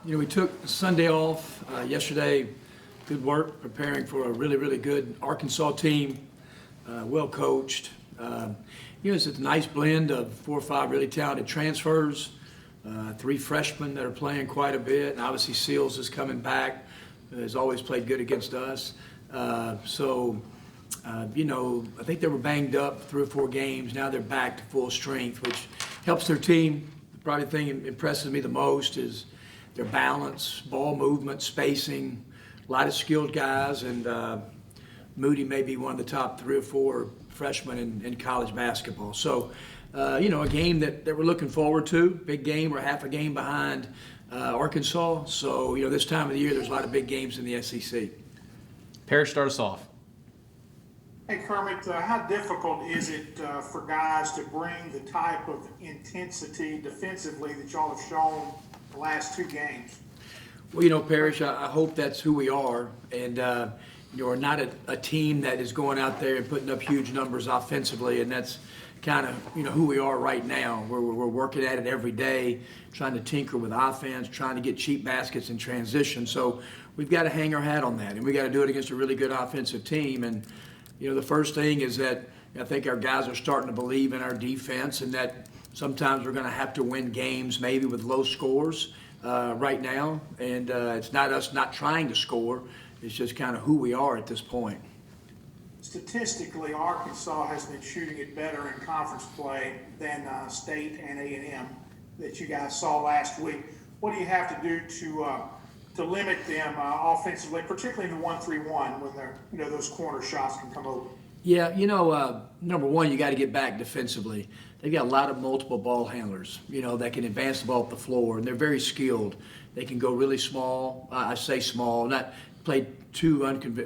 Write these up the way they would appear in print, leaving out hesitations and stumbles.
We took Sunday off yesterday. Good work preparing for a really, really good Arkansas team, well coached. It's a nice blend of 4 or 5 really talented transfers, 3 freshmen that are playing quite a bit, and obviously Seals is coming back. Has always played good against us. I think they were banged up 3 or 4 games. Now they're back to full strength, which helps their team. The probably thing that impresses me the most is their balance, ball movement, spacing, a lot of skilled guys, and Moody may be one of the top 3 or 4 freshmen in college basketball. So, a game that we're looking forward to, big game. We're half a game behind Arkansas. So, this time of the year, there's a lot of big games in the SEC. Parrish, start us off. Hey, Kermit, how difficult is it for guys to bring the type of intensity defensively that y'all have shown the last 2 games? Well, Parrish, I hope that's who we are. And, we're not a team that is going out there and putting up huge numbers offensively. And that's kind of, who we are right now. We're working at it every day, trying to tinker with offense, trying to get cheap baskets in transition. So we've got to hang our hat on that. And we got to do it against a really good offensive team. And, the first thing is that I think our guys are starting to believe in our defense and that sometimes we're going to have to win games maybe with low scores right now. And it's not us not trying to score. It's just kind of who we are at this point. Statistically, Arkansas has been shooting it better in conference play than State and A&M that you guys saw last week. What do you have to do to limit them offensively, particularly in the 1-3-1 when they're those corner shots can come open? Yeah, number one, you got to get back defensively. They've got a lot of multiple ball handlers, that can advance the ball up the floor, and they're very skilled. They can go really small. I say small, not play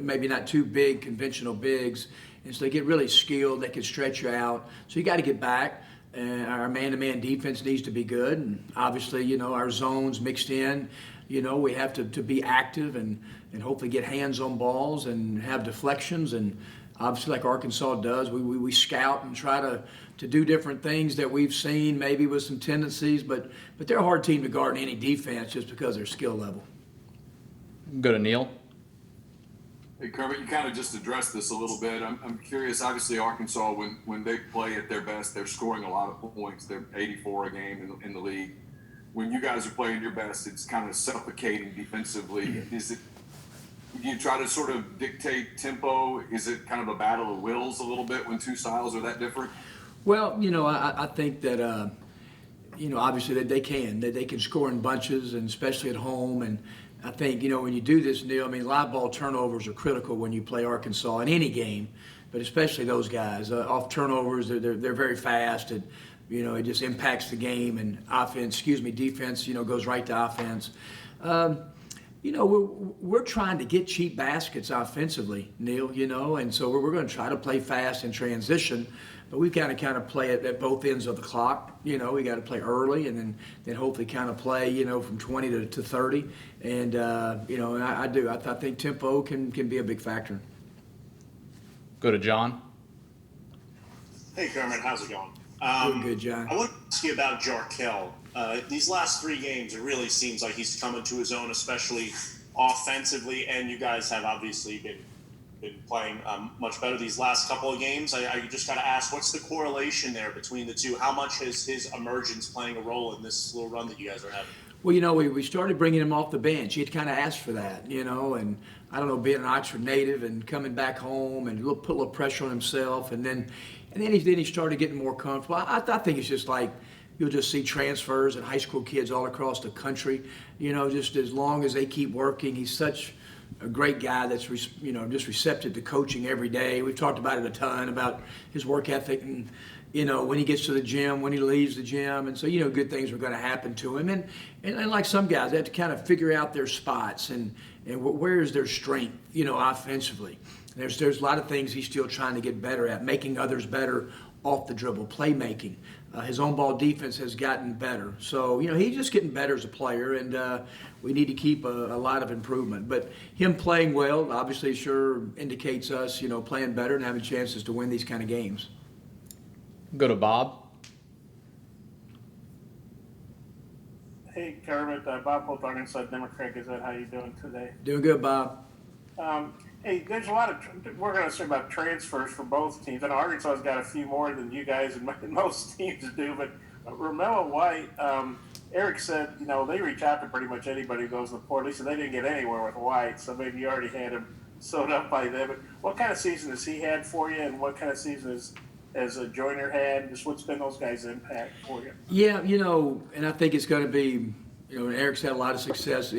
maybe not too big conventional bigs, and so they get really skilled. They can stretch you out. So you got to get back. And our man-to-man defense needs to be good, and obviously, our zones mixed in. We have to be active and hopefully get hands on balls and have deflections. And obviously, like Arkansas does, we scout and try to do different things that we've seen, maybe with some tendencies. But they're a hard team to guard in any defense just because of their skill level. Go to Neil. Hey, Kermit, you kind of just addressed this a little bit. I'm curious. Obviously, Arkansas, when they play at their best, they're scoring a lot of points. They're 84 a game in the league. When you guys are playing your best, it's kind of suffocating defensively. Do you try to sort of dictate tempo? Is it kind of a battle of wills a little bit when 2 styles are that different? Well, I think that, obviously that they can score in bunches, and especially at home. And I think, when you do this, Neil, live ball turnovers are critical when you play Arkansas in any game, but especially those guys. Off turnovers, they're very fast, and, it just impacts the game, and defense, goes right to offense. We're trying to get cheap baskets offensively, Neil, and so we're going to try to play fast in transition, but we've got to kind of play it at both ends of the clock. We got to play early and then hopefully kind of play, from 20 to 30. And, I do. I think tempo can be a big factor. Go to John. Hey, Kermit, how's it going? Doing good, John. I want to ask you about Jarell Kell. These last 3 games, it really seems like he's coming to his own, especially offensively, and you guys have obviously been playing much better these last couple of games. I just got to ask, what's the correlation there between the two? How much is his emergence playing a role in this little run that you guys are having? Well, we started bringing him off the bench. He had kind of asked for that, and I don't know, being an Oxford native and coming back home and put a little pressure on himself, and then he started getting more comfortable. I think it's just like you'll just see transfers and high school kids all across the country, just as long as they keep working. He's such a great guy that's, just receptive to coaching every day. We've talked about it a ton, about his work ethic and, when he gets to the gym, when he leaves the gym. And so, good things are going to happen to him. And like some guys, they have to kind of figure out their spots and where is their strength, offensively. There's a lot of things he's still trying to get better at, making others better off the dribble, playmaking. His own ball defense has gotten better. So, he's just getting better as a player, and we need to keep a lot of improvement. But him playing well obviously sure indicates us, playing better and having chances to win these kind of games. Go to Bob. Hey, Kermit. Bob Holt, Arkansas Democrat. Is that how you doing today? Doing good, Bob. Hey, there's a lot of, we're going to say about transfers for both teams. And Arkansas's got a few more than you guys and most teams do. But Romello White, Eric said, they reach out to pretty much anybody who goes to the portal. He said they didn't get anywhere with White, so maybe you already had him sewed up by them. But what kind of season has he had for you, and what kind of season has Joyner had? Just what's been those guys' impact for you? Yeah, and I think it's going to be, Eric's had a lot of success,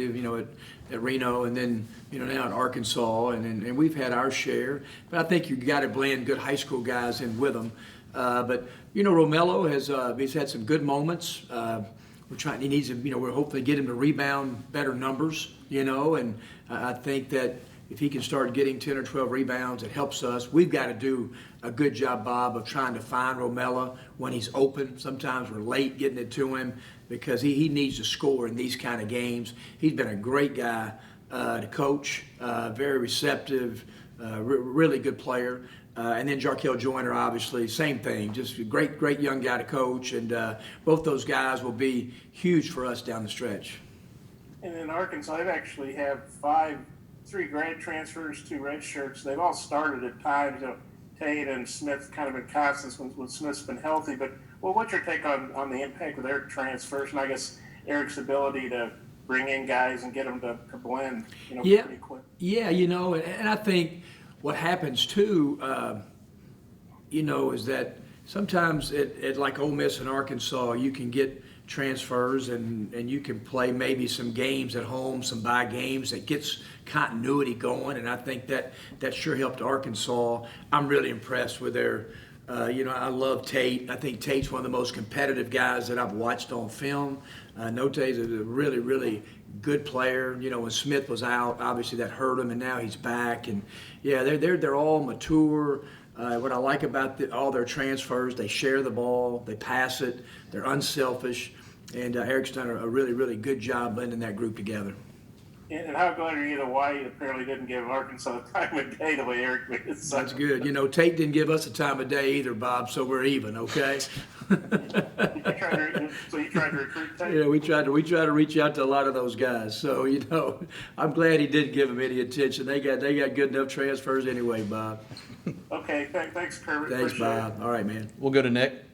at Reno, and then, now at Arkansas, and we've had our share. But I think you got to blend good high school guys in with them. But Romello he's had some good moments. He needs to, we're hopefully get him to rebound better numbers, and I think that if he can start getting 10 or 12 rebounds, it helps us. We've got to do a good job, Bob, of trying to find Romello when he's open. Sometimes we're late getting it to him because he needs to score in these kind of games. He's been a great guy to coach, very receptive, really good player. And then Jarell Joyner, obviously, same thing, just a great young guy to coach. And both those guys will be huge for us down the stretch. And in Arkansas, they actually have 3 grad transfers, 2 red shirts. They've all started at times. Tate and Smith kind of been constants when Smith's been healthy. But what's your take on the impact of their transfers? And I guess Eric's ability to bring in guys and get them to blend, pretty quick. Yeah, and I think what happens too, is that sometimes at like Ole Miss and Arkansas, you can get transfers and you can play maybe some games at home, some bye games that gets continuity going, and I think that sure helped Arkansas. I'm really impressed with their, I love Tate. I think Tate's one of the most competitive guys that I've watched on film. Note is a really, really good player. When Smith was out, obviously that hurt him, and now he's back. And yeah, they're all mature. What I like about all their transfers, they share the ball, they pass it, they're unselfish, and Eric's done a really, really good job blending that group together. And how glad are you that White apparently didn't give Arkansas the time of day the way Eric did? That's good. Tate didn't give us the time of day either, Bob, so we're even, okay? So you tried to recruit Tate? Yeah, we try to reach out to a lot of those guys. So, I'm glad he didn't give them any attention. They got good enough transfers anyway, Bob. Okay, thanks, Kermit. Thanks, Bob. All right, man. We'll go to Nick.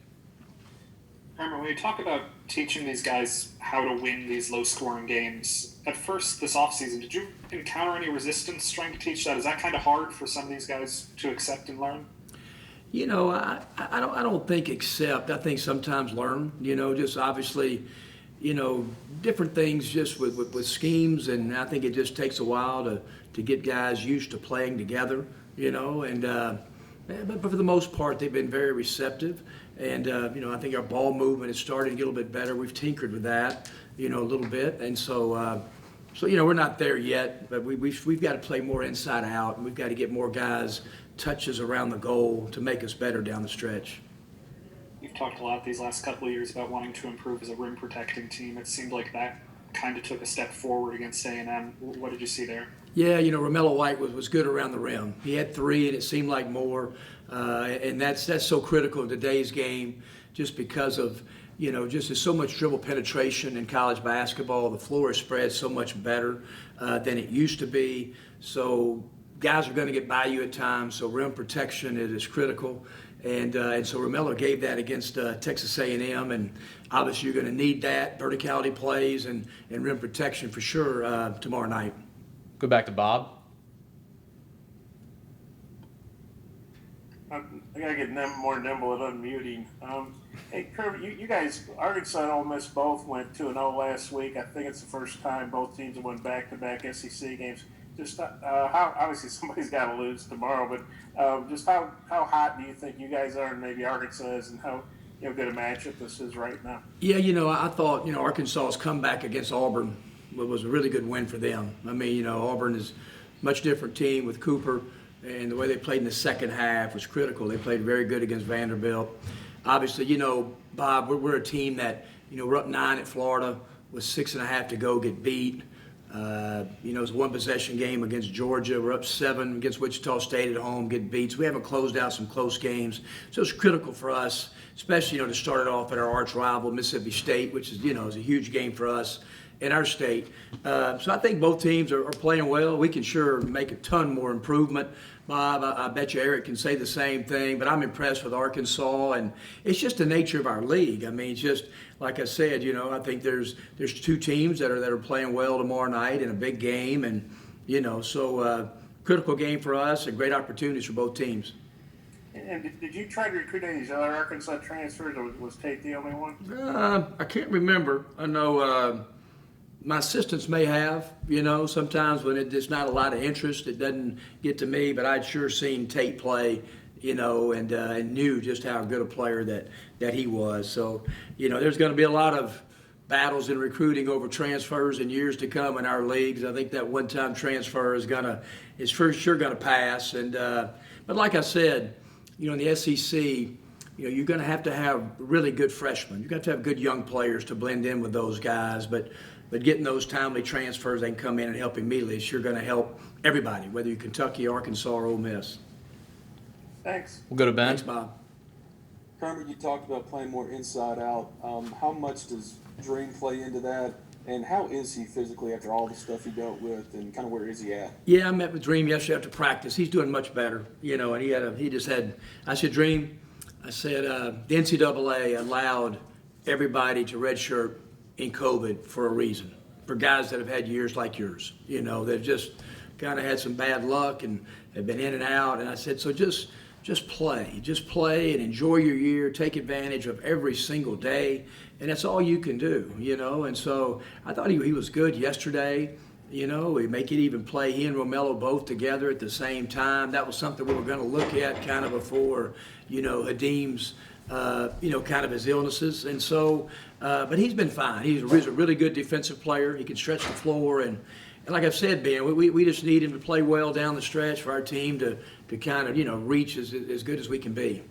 Remember, when you talk about teaching these guys how to win these low-scoring games, at first this offseason, did you encounter any resistance trying to teach that? Is that kind of hard for some of these guys to accept and learn? I don't think accept. I think sometimes learn. Just obviously, different things just with schemes, and I think it just takes a while to get guys used to playing together. But for the most part, they've been very receptive. And, I think our ball movement is starting to get a little bit better. We've tinkered with that, a little bit. And so we're not there yet, but we've got to play more inside out, and we've got to get more guys touches around the goal to make us better down the stretch. You've talked a lot these last couple of years about wanting to improve as a rim protecting team. It seemed like that kind of took a step forward against A&M. What did you see there? Yeah, Romello White was good around the rim. He had 3, and it seemed like more. And that's so critical in today's game, just because of, just there's so much dribble penetration in college basketball. The floor is spread so much better than it used to be. So guys are going to get by you at times. So rim protection is critical. And so Romello gave that against Texas A&M, and obviously you're going to need that, verticality plays and rim protection for sure tomorrow night. Go back to Bob. I gotta get more nimble at unmuting. Hey, Kermit, you guys, Arkansas and Ole Miss both went 2-0 last week. I think it's the first time both teams have won back-to-back SEC games. Just how obviously somebody's got to lose tomorrow, but just how hot do you think you guys are, and maybe Arkansas is, and how good a matchup this is right now? Yeah, I thought Arkansas's comeback against Auburn was a really good win for them. I mean, Auburn is a much different team with Cooper, and the way they played in the second half was critical. They played very good against Vanderbilt. Obviously, Bob, we're a team that, we're up 9 at Florida with 6.5 to go, get beat. It was a one-possession game against Georgia. We're up 7 against Wichita State at home, get beat. So we haven't closed out some close games. So it's critical for us, especially, to start it off at our arch rival, Mississippi State, which is, is a huge game for us in our state. So I think both teams are playing well. We can sure make a ton more improvement. Bob, I bet you Eric can say the same thing, but I'm impressed with Arkansas, and it's just the nature of our league. I mean, it's just, like I said, I think there's two teams that are playing well tomorrow night in a big game, and, so critical game for us and great opportunities for both teams. And did you try to recruit any of these other Arkansas transfers, or was Tate the only one? I can't remember. I know my assistants may have, sometimes when there's not a lot of interest, it doesn't get to me, but I'd sure seen Tate play, and knew just how good a player that he was. So, there's going to be a lot of battles in recruiting over transfers in years to come in our leagues. I think that one-time transfer is for sure going to pass. And but like I said, in the SEC, you're going to have really good freshmen. You've got to have good young players to blend in with those guys. But getting those timely transfers, they can come in and help immediately. It's sure going to help everybody, whether you're Kentucky, Arkansas, or Ole Miss. Thanks. We'll go to Ben. Thanks, Bob. Kermit, you talked about playing more inside out. How much does Dream play into that? And how is he physically after all the stuff he dealt with, and kind of where is he at? Yeah, I met with Dream yesterday after practice. He's doing much better, and I said, Dream, the NCAA allowed everybody to redshirt in COVID for a reason, for guys that have had years like yours. They've just kind of had some bad luck and have been in and out. And I said, so just play and enjoy your year, take advantage of every single day. And that's all you can do, And so I thought he was good yesterday. We make it even play. He and Romello both together at the same time. That was something we were going to look at kind of before, Hadim's, kind of his illnesses. And so, but he's been fine. He's a really good defensive player. He can stretch the floor. And like I've said, Ben, we just need him to play well down the stretch for our team to kind of, reach as good as we can be.